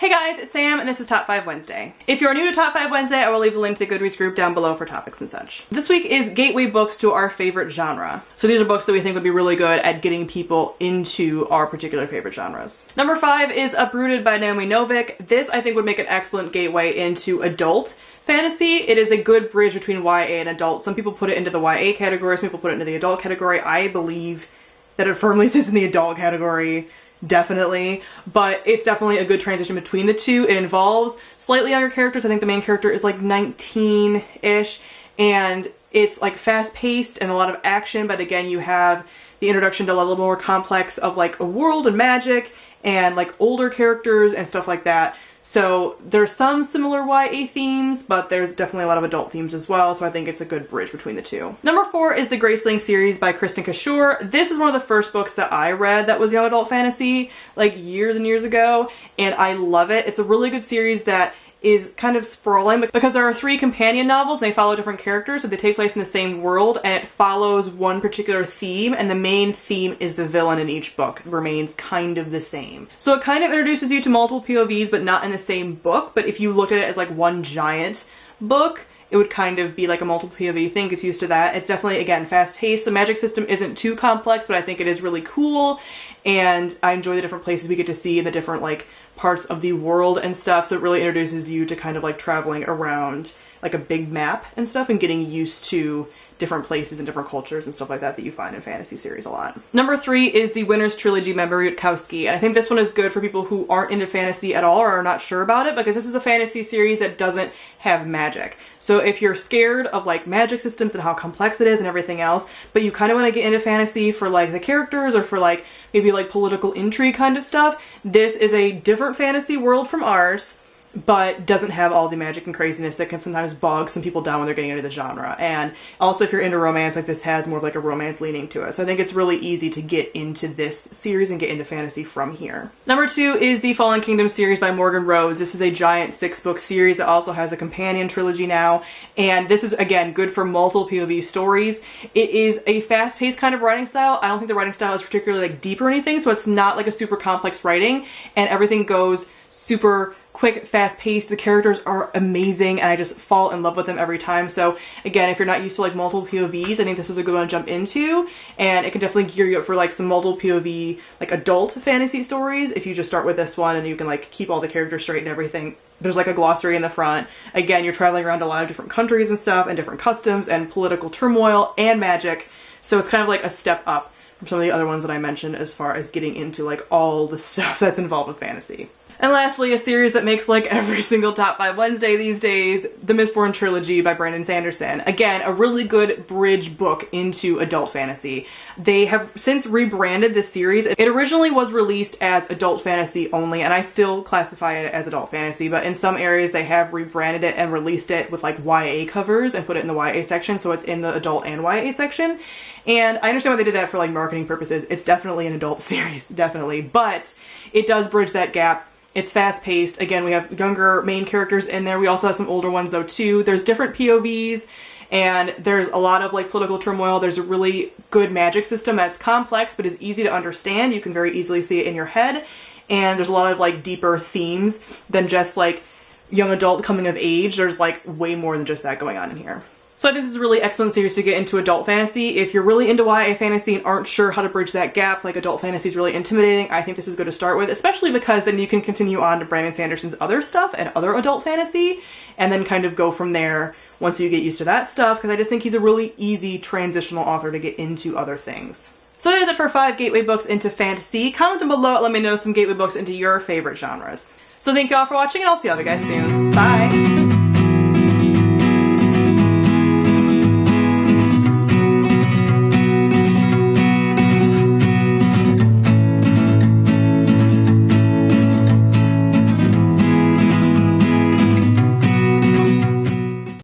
Hey guys, it's Sam and this is Top 5 Wednesday. If you're new to Top 5 Wednesday, I will leave the link to the Goodreads group down below for topics and such. This week is gateway books to our favorite genre. So these are books that we think would be really good at getting people into our particular favorite genres. Number 5 is Uprooted by Naomi Novik. This I think would make an excellent gateway into adult fantasy. It is a good bridge between YA and adult. Some people put it into the YA category, some people put it into the adult category. I believe that it firmly sits in the adult category. Definitely, but it's definitely a good transition between the two. It involves slightly younger characters. I think the main character is like 19-ish, and it's like fast-paced and a lot of action, but again you have the introduction to a little more complex of like a world and magic and like older characters and stuff like that. So there's some similar YA themes, but there's definitely a lot of adult themes as well, so I think it's a good bridge between the two. Number 4 is the Graceling series by Kristen Cashore. This is one of the first books that I read that was young adult fantasy, like years and years ago, and I love it. It's a really good series that is kind of sprawling because there are 3 companion novels and they follow different characters, so they take place in the same world, and it follows one particular theme, and the main theme is the villain in each book remains kind of the same. So it kind of introduces you to multiple POVs but not in the same book, but if you looked at it as like one giant book, it would kind of be like a multiple POV thing. Gets used to that. It's definitely, again, fast-paced. The magic system isn't too complex, but I think it is really cool, and I enjoy the different places we get to see, the different like parts of the world and stuff, so it really introduces you to kind of like traveling around like a big map and stuff and getting used to different places and different cultures and stuff like that that you find in fantasy series a lot. Number 3 is the Winners Trilogy by Marie Rutkowski, and I think this one is good for people who aren't into fantasy at all or are not sure about it, because this is a fantasy series that doesn't have magic. So if you're scared of like magic systems and how complex it is and everything else, but you kind of want to get into fantasy for like the characters or for like maybe like political intrigue kind of stuff, this is a different fantasy world from ours, but doesn't have all the magic and craziness that can sometimes bog some people down when they're getting into the genre. And also if you're into romance, like this has more of like a romance leaning to it. So I think it's really easy to get into this series and get into fantasy from here. Number 2 is the Fallen Kingdom series by Morgan Rhodes. This is a giant 6-book series that also has a companion trilogy now. And this is, again, good for multiple POV stories. It is a fast-paced kind of writing style. I don't think the writing style is particularly like deep or anything, so it's not like a super complex writing, and everything goes super quick, fast-paced. The characters are amazing and I just fall in love with them every time. So again, if you're not used to like multiple POVs, I think this is a good one to jump into, and it can definitely gear you up for like some multiple POV like adult fantasy stories if you just start with this one and you can like keep all the characters straight and everything. There's like a glossary in the front. Again, you're traveling around a lot of different countries and stuff and different customs and political turmoil and magic, so it's kind of like a step up from some of the other ones that I mentioned as far as getting into like all the stuff that's involved with fantasy. And lastly, a series that makes like every single Top 5 Wednesday these days, the Mistborn Trilogy by Brandon Sanderson. Again, a really good bridge book into adult fantasy. They have since rebranded this series. It originally was released as adult fantasy only, and I still classify it as adult fantasy, but in some areas they have rebranded it and released it with like YA covers and put it in the YA section, so it's in the adult and YA section. And I understand why they did that for like marketing purposes. It's definitely an adult series, definitely, but it does bridge that gap. It's fast-paced. Again, we have younger main characters in there. We also have some older ones though too. There's different POVs, and there's a lot of like political turmoil. There's a really good magic system that's complex but is easy to understand. You can very easily see it in your head, and there's a lot of like deeper themes than just like young adult coming of age. There's like way more than just that going on in here. So I think this is a really excellent series to get into adult fantasy. If you're really into YA fantasy and aren't sure how to bridge that gap, like adult fantasy is really intimidating, I think this is good to start with, especially because then you can continue on to Brandon Sanderson's other stuff and other adult fantasy, and then kind of go from there once you get used to that stuff, because I just think he's a really easy transitional author to get into other things. So that is it for 5 gateway books into fantasy. Comment down below and let me know some gateway books into your favorite genres. So thank you all for watching, and I'll see all of you guys soon. Bye!